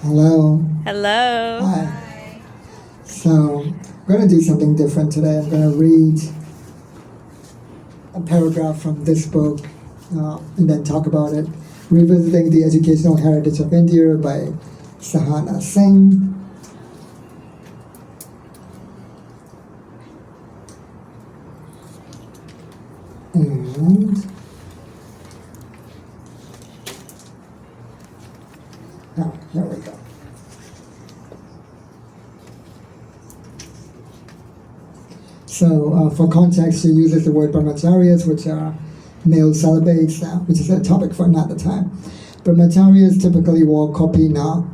Hello. Hello. Hi. So, I'm going to do something different today. I'm going to read a paragraph from this book and then talk about it. Revisiting the Educational Heritage of India by Sahana Singh. And here we go. So, for context, she uses the word brahmacharyas, which are male celibates, which is a topic for another time. Brahmacharyas typically wore kopina,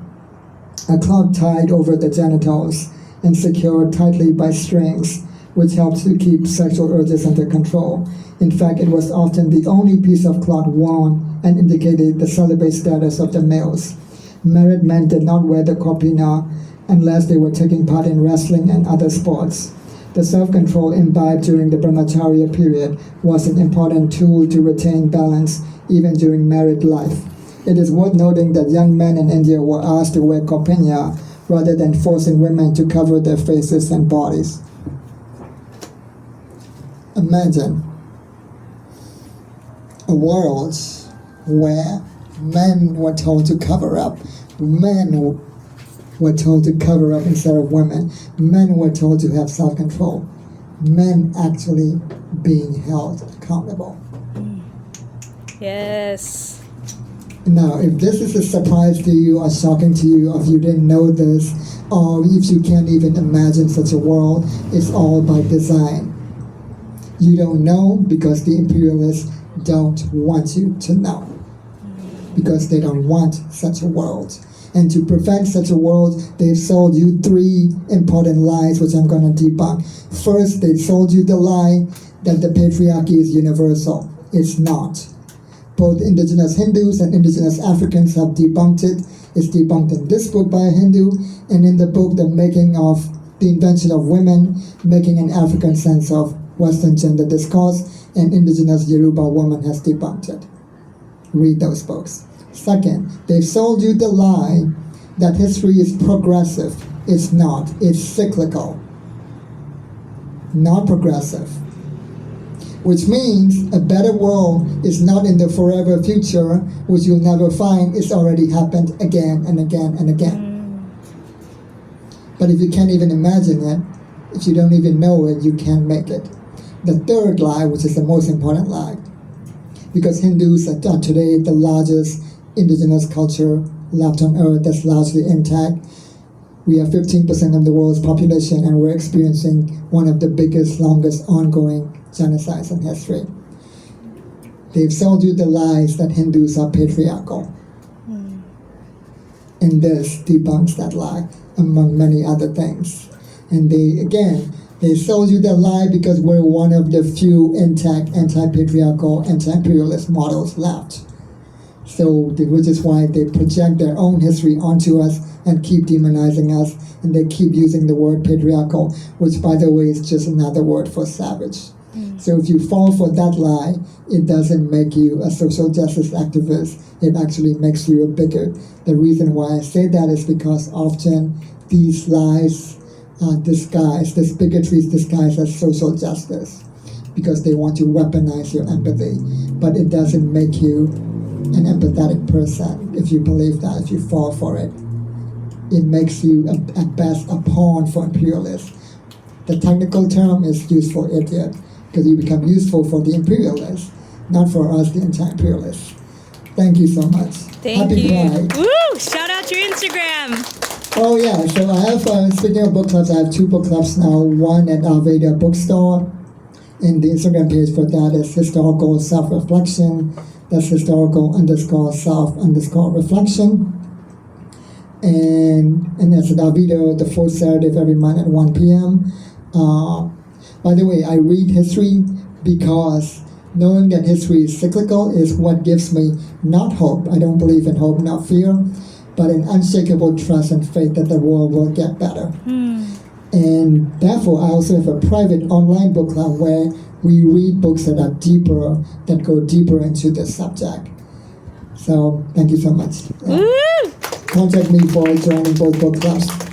a cloth tied over the genitals and secured tightly by strings, which helped to keep sexual urges under control. In fact, it was often the only piece of cloth worn and indicated the celibate status of the males. Married men did not wear the kopina unless they were taking part in wrestling and other sports. The self-control imbibed during the brahmacharya period was an important tool to retain balance even during married life. It is worth noting that young men in India were asked to wear kopina rather than forcing women to cover their faces and bodies. Imagine a world where men were told to cover up, men were told to cover up instead of women, men were told to have self-control, men actually being held accountable. Yes. Now, if this is a surprise to you or shocking to you, or if you didn't know this, or if you can't even imagine such a world, it's all by design. You don't know because the imperialists don't want you to know, because they don't want such a world. And to prevent such a world, they've sold you 3 important lies, which I'm going to debunk. First, they sold you the lie that the patriarchy is universal. It's not. Both indigenous Hindus and indigenous Africans have debunked it. It's debunked in this book by a Hindu, and in the book, The Making of the Invention of Women, Making an African Sense of Western Gender Discourse, and indigenous Yoruba woman has debunked it. Read those books. Second, they've sold you the lie that history is progressive. It's not. It's cyclical. Not progressive. Which means a better world is not in the forever future, which you'll never find. It's already happened again and again and again. But if you can't even imagine it, if you don't even know it, you can't make it. The third lie, which is the most important lie, because Hindus are today the largest indigenous culture left on earth that's largely intact. We are 15% of the world's population, and we're experiencing one of the biggest, longest ongoing genocides in history. They've sold you the lies that Hindus are patriarchal. And this debunks that lie, among many other things. And they sold you the lie because we're one of the few intact anti-patriarchal, anti-imperialist models left. So, which is why they project their own history onto us and keep demonizing us, and they keep using the word patriarchal, which, by the way, is just another word for savage. So if you fall for that lie, it doesn't make you a social justice activist. It actually makes you a bigot. The reason why I say that is because often these lies are disguised, this bigotry is disguised as social justice, because they want to weaponize your empathy. But it doesn't make you an empathetic person if you believe that, if you fall for it. It makes you, at best, a pawn for imperialists. The technical term is useful idiot, because you become useful for the imperialists, not for us, the anti-imperialists. Thank you so much. Happy you. Pride. Woo! Shout out your Instagram. Oh yeah, so I have, speaking of book clubs, I have 2 book clubs now. One at Aveda Bookstore, and the Instagram page for that is Historical Self-Reflection. That's historical_self_reflection. And that's at Aveda the 4th Saturday of every month at 1 p.m. By the way, I read history because knowing that history is cyclical is what gives me not hope. I don't believe in hope, not fear, but an unshakable trust and faith that the world will get better. And therefore, I also have a private online book club where we read books that are deeper, that go deeper into the subject. So thank you so much. Woo! Contact me for joining both book clubs.